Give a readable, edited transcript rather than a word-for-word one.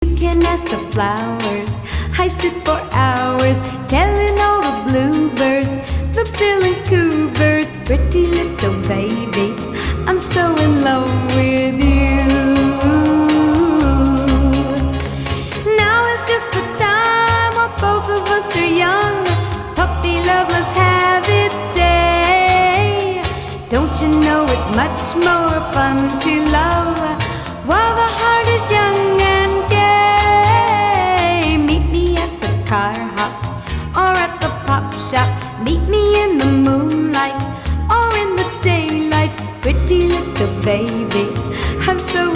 You can ask the flowers. I sit for hours telling all the bluebirds, the bill and coo birds, pretty little baby, I'm so in love with you. Now is just the time while both of us are young. Puppy love must have its day. Don't you know it's much more fun to love while the heart is young and gay? Meet me at the car hop or at the pop shop. Meet me in the moonlight or in the daylight. Pretty little baby, I'm so